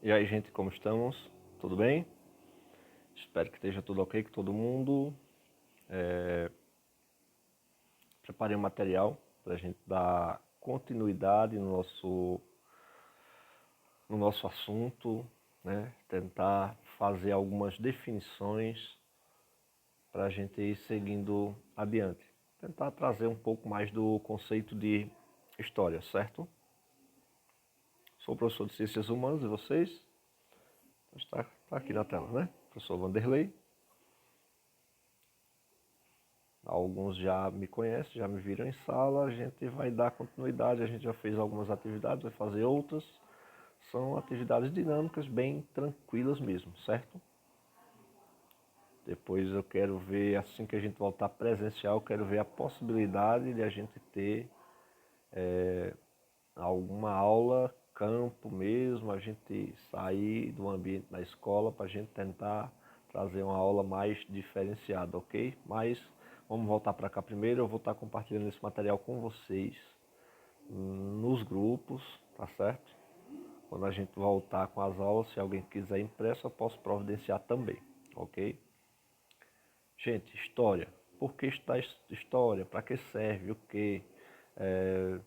E aí, gente, como estamos? Tudo bem? Espero que esteja tudo ok com todo mundo. Preparei um material para a gente dar continuidade no nosso assunto, né? Tentar fazer algumas definições para a gente ir seguindo adiante. Tentar trazer um pouco mais do conceito de história, certo? Sou professor de Ciências Humanas e vocês? Está aqui na tela, né? Professor Vanderlei. Alguns já me conhecem, já me viram em sala, a gente vai dar continuidade, a gente já fez algumas atividades, vai fazer outras. São atividades dinâmicas, bem tranquilas mesmo, certo? Depois eu quero ver, assim que a gente voltar presencial, eu quero ver a possibilidade de a gente ter alguma aula, campo mesmo, a gente sair do ambiente da escola para a gente tentar trazer uma aula mais diferenciada, ok? Mas vamos voltar para cá primeiro, eu vou estar compartilhando esse material com vocês nos grupos, tá certo? Quando a gente voltar com as aulas, se alguém quiser impresso, eu posso providenciar também, ok? Gente, história. Por que estudar história? Para que serve? O que? É,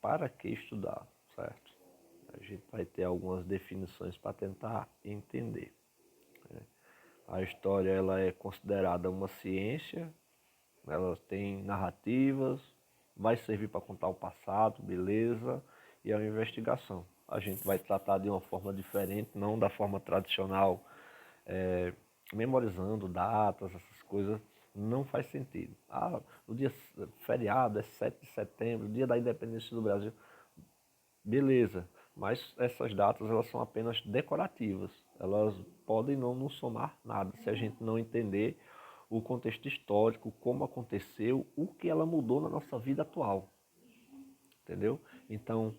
para que estudar, certo? A gente vai ter algumas definições para tentar entender. A história ela é considerada uma ciência, ela tem narrativas, vai servir para contar o passado, beleza, e é uma investigação. A gente vai tratar de uma forma diferente, não da forma tradicional, memorizando datas, essas coisas, não faz sentido. Ah, o dia feriado é 7 de setembro, dia da independência do Brasil. Beleza, mas essas datas elas são apenas decorativas. Elas podem não nos somar nada se a gente não entender o contexto histórico, como aconteceu, o que ela mudou na nossa vida atual. Entendeu? Então,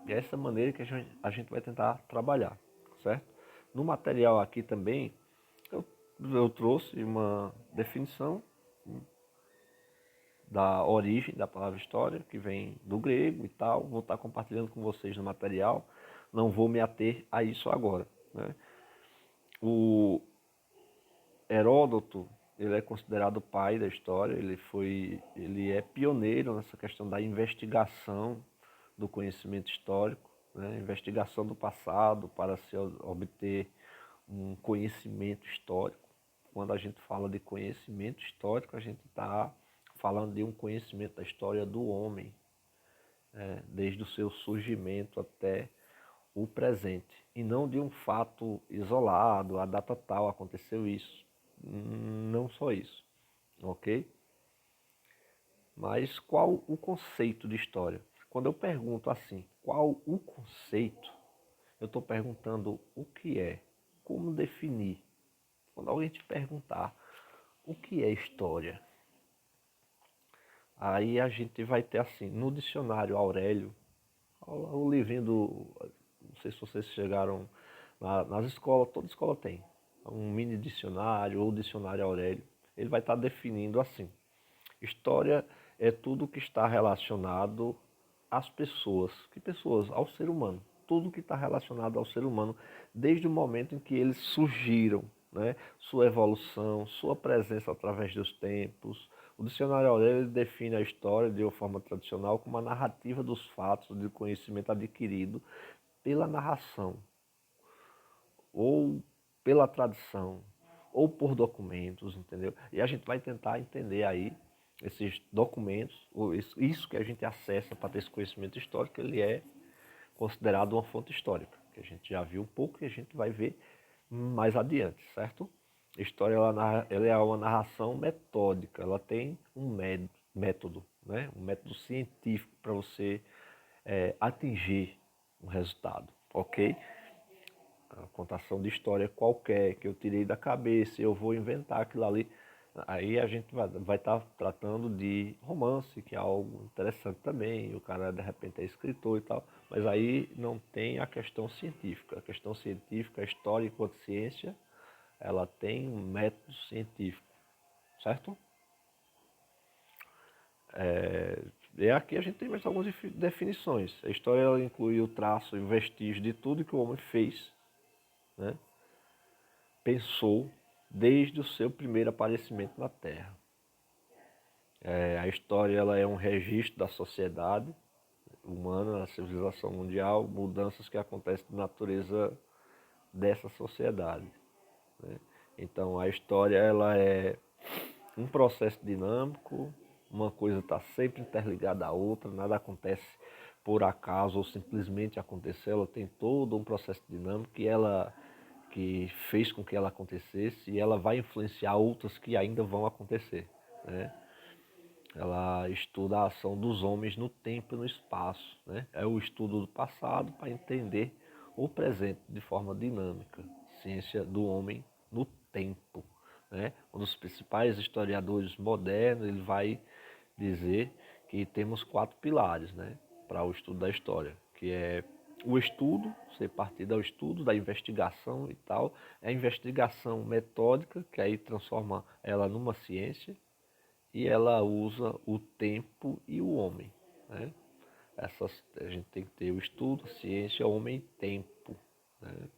é essa maneira que a gente vai tentar trabalhar, certo? No material aqui também, eu trouxe uma definição da origem da palavra história, que vem do grego e tal. Vou estar compartilhando com vocês no material. Não vou me ater a isso agora, né? O Heródoto, ele é considerado o pai da história. Ele é pioneiro nessa questão da investigação do conhecimento histórico, né? Investigação do passado para se obter um conhecimento histórico. Quando a gente fala de conhecimento histórico, a gente está falando de um conhecimento da história do homem, desde o seu surgimento até o presente, e não de um fato isolado, a data tal aconteceu isso. Não só isso, ok? Mas qual o conceito de história? Quando eu pergunto assim, qual o conceito, eu estou perguntando o que é, como definir. Quando alguém te perguntar o que é história, aí a gente vai ter assim, no dicionário Aurélio, o livrinho do. Não sei se vocês chegaram nas escolas, toda escola tem. Um mini dicionário ou dicionário Aurélio. Ele vai estar definindo assim. História é tudo que está relacionado às pessoas. Que pessoas? Ao ser humano. Tudo que está relacionado ao ser humano, desde o momento em que eles surgiram, né? Sua evolução, sua presença através dos tempos. O dicionário Aurélio define a história de uma forma tradicional como a narrativa dos fatos de conhecimento adquirido pela narração, ou pela tradição, ou por documentos, entendeu? E a gente vai tentar entender aí esses documentos, ou isso que a gente acessa para ter esse conhecimento histórico, ele é considerado uma fonte histórica, que a gente já viu um pouco e a gente vai ver mais adiante, certo? A história ela é uma narração metódica, ela tem um método, né? Um método científico para você atingir um resultado, ok? A contação de história qualquer que eu tirei da cabeça, eu vou inventar aquilo ali. Aí a gente vai estar tratando de romance, que é algo interessante também. O cara de repente é escritor e tal, mas aí não tem a questão científica. A questão científica, a história enquanto ciência, ela tem um método científico, certo? E aqui a gente tem mais algumas definições. A história ela inclui o traço e o vestígio de tudo que o homem fez né, pensou desde o seu primeiro aparecimento na Terra. A história ela é um registro da sociedade humana, da civilização mundial, mudanças que acontecem na natureza dessa sociedade, né? Então a história ela é um processo dinâmico, uma coisa está sempre interligada à outra, nada acontece por acaso ou simplesmente aconteceu, ela tem todo um processo dinâmico que fez com que ela acontecesse e ela vai influenciar outras que ainda vão acontecer, né? Ela estuda a ação dos homens no tempo e no espaço, né? É o estudo do passado para entender o presente de forma dinâmica, ciência do homem no tempo, né? Um dos principais historiadores modernos, ele vai dizer que temos 4 pilares, né, para o estudo da história, que é o estudo, você partir do estudo, da investigação e tal, é a investigação metódica, que aí transforma ela numa ciência, e ela usa o tempo e o homem, né? A gente tem que ter o estudo, ciência, homem e tempo, né?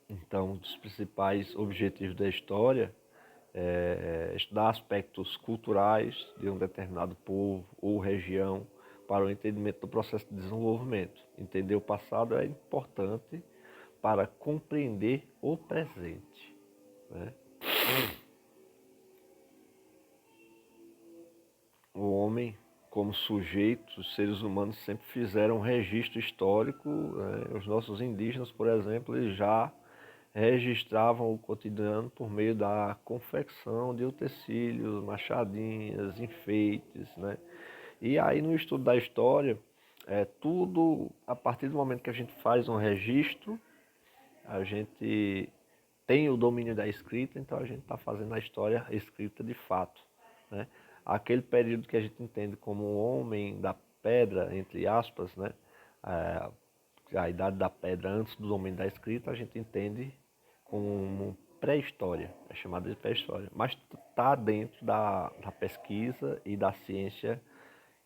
Então, um dos principais objetivos da história é estudar aspectos culturais de um determinado povo ou região para o entendimento do processo de desenvolvimento. Entender o passado é importante para compreender o presente, né? O homem, como sujeito, os seres humanos sempre fizeram um registro histórico, né? Os nossos indígenas, por exemplo, eles já registravam o cotidiano por meio da confecção de utensílios, machadinhas, enfeites, né? E aí no estudo da história, tudo, a partir do momento que a gente faz um registro, a gente tem o domínio da escrita, então a gente está fazendo a história escrita de fato, né? Aquele período que a gente entende como o homem da pedra, entre aspas, né? A idade da pedra antes do domínio da escrita, a gente entende como pré-história, é chamada de pré-história, mas está dentro da pesquisa e da ciência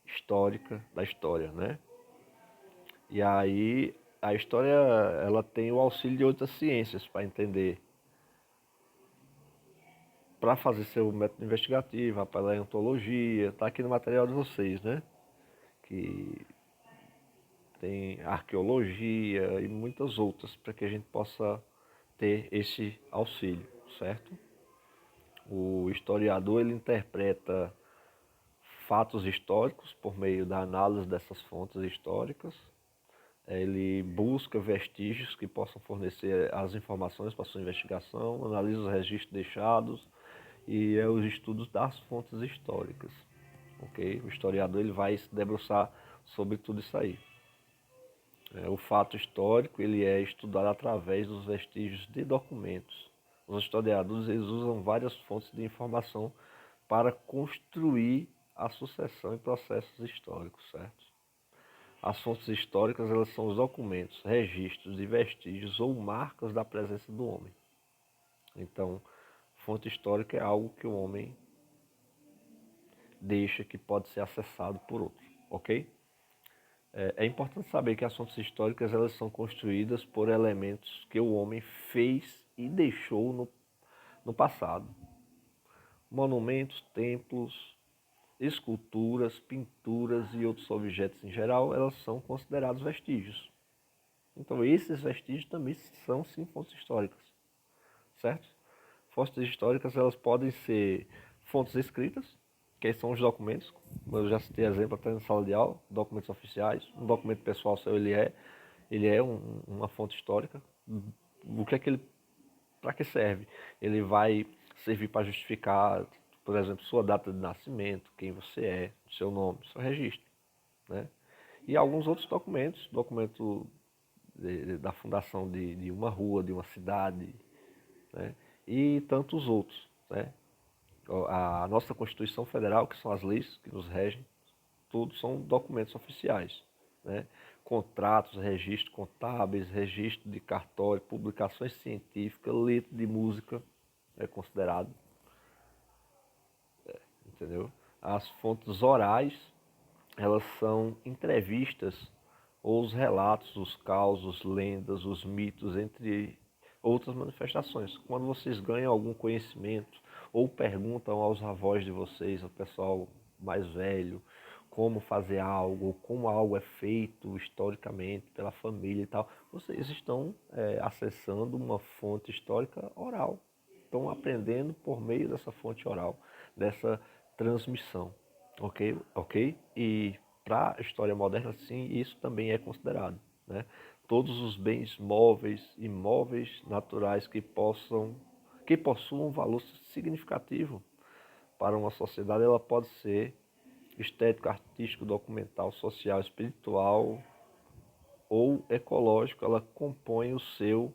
histórica da história, né? E aí a história ela tem o auxílio de outras ciências para entender, para fazer seu método investigativo, a paleontologia, está aqui no material de vocês, né? Que tem arqueologia e muitas outras para que a gente possa ter esse auxílio, certo? O historiador ele interpreta fatos históricos por meio da análise dessas fontes históricas. Ele busca vestígios que possam fornecer as informações para sua investigação, analisa os registros deixados e os estudos das fontes históricas. Ok? O historiador ele vai se debruçar sobre tudo isso aí. O fato histórico ele é estudado através dos vestígios de documentos. Os historiadores eles usam várias fontes de informação para construir a sucessão e processos históricos, certo? As fontes históricas elas são os documentos, registros e vestígios ou marcas da presença do homem. Então, fonte histórica é algo que o homem deixa que pode ser acessado por outro, ok? É importante saber que as fontes históricas elas são construídas por elementos que o homem fez e deixou no passado. Monumentos, templos, esculturas, pinturas e outros objetos em geral, elas são considerados vestígios. Então esses vestígios também são sim fontes históricas, certo? Fontes históricas elas podem ser fontes escritas, que são os documentos, como eu já citei exemplo até na sala de aula, documentos oficiais, um documento pessoal seu ele é uma fonte histórica. O que é que ele, para que serve? Ele vai servir para justificar, por exemplo, sua data de nascimento, quem você é, seu nome, seu registro, né? E alguns outros documentos, documento da fundação de uma rua, de uma cidade, né? E tantos outros, né? A nossa Constituição Federal, que são as leis que nos regem, todos são documentos oficiais, né? Contratos, registros contábeis, registro de cartório, publicações científicas, letra de música é considerado, entendeu? As fontes orais, elas são entrevistas ou os relatos, os causos, lendas, os mitos, entre outras manifestações. Quando vocês ganham algum conhecimento ou perguntam aos avós de vocês, ao pessoal mais velho, como fazer algo, como algo é feito historicamente pela família e tal, vocês estão acessando uma fonte histórica oral. Estão aprendendo por meio dessa fonte oral, dessa transmissão, ok? E para a história moderna, sim, isso também é considerado, né? Todos os bens móveis, imóveis, naturais que possuam um valor significativo para uma sociedade, ela pode ser estético, artístico, documental, social, espiritual ou ecológico, ela compõe o seu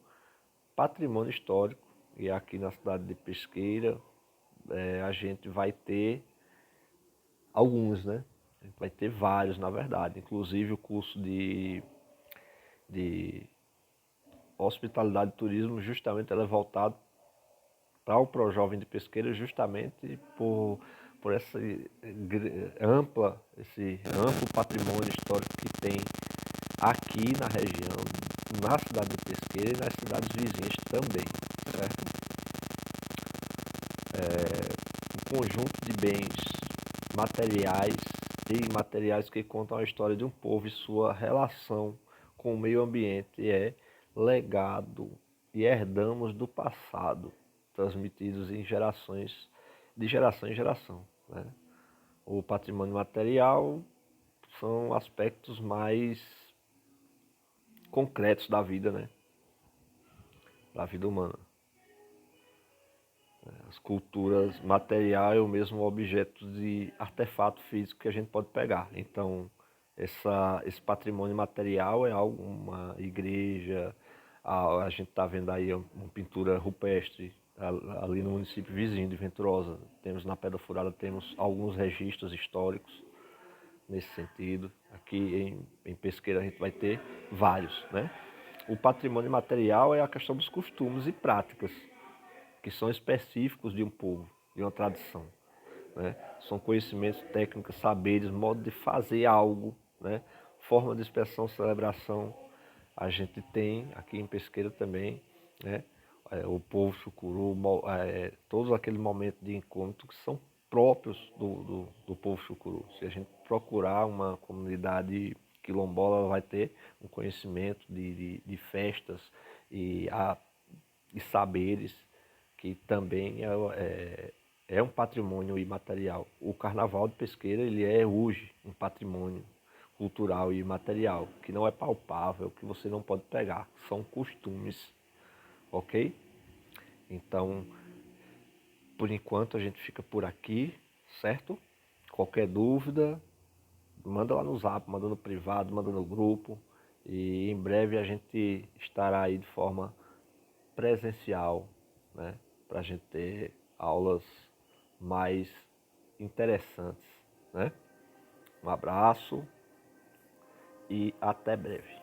patrimônio histórico. E aqui na cidade de Pesqueira, a gente vai ter alguns, né? A gente vai ter vários, na verdade. Inclusive o curso de hospitalidade e turismo, justamente ele é voltado para o ProJovem de Pesqueira, justamente por esse amplo patrimônio histórico que tem aqui na região, na cidade de Pesqueira e nas cidades vizinhas também, certo? Um conjunto de bens materiais e imateriais que contam a história de um povo e sua relação com o meio ambiente é legado e herdamos do passado, transmitidos em gerações, de geração em geração, né? O patrimônio material são aspectos mais concretos da vida, né? Da vida humana. As culturas material é o mesmo objeto de artefato físico que a gente pode pegar. Então, esse patrimônio material é algo, uma igreja, a gente está vendo aí uma pintura rupestre ali no município vizinho de Venturosa. Temos na Pedra Furada, temos alguns registros históricos nesse sentido. Aqui em Pesqueira a gente vai ter vários, né? O patrimônio material é a questão dos costumes e práticas que são específicos de um povo, de uma tradição, né? São conhecimentos, técnicas, saberes, modo de fazer algo, né? Forma de expressão, celebração. A gente tem aqui em Pesqueira também, né? O povo chucuru, todos aqueles momentos de encontro que são próprios do povo chucuru. Se a gente procurar uma comunidade quilombola, ela vai ter um conhecimento de festas e, e saberes que também é um patrimônio imaterial. O Carnaval de Pesqueira, ele é hoje um patrimônio cultural e imaterial, que não é palpável, que você não pode pegar, são costumes, ok? Então, por enquanto a gente fica por aqui, certo? Qualquer dúvida, manda lá no Zap, manda no privado, manda no grupo, e em breve a gente estará aí de forma presencial, né? Para a gente ter aulas mais interessantes, né? Um abraço e até breve.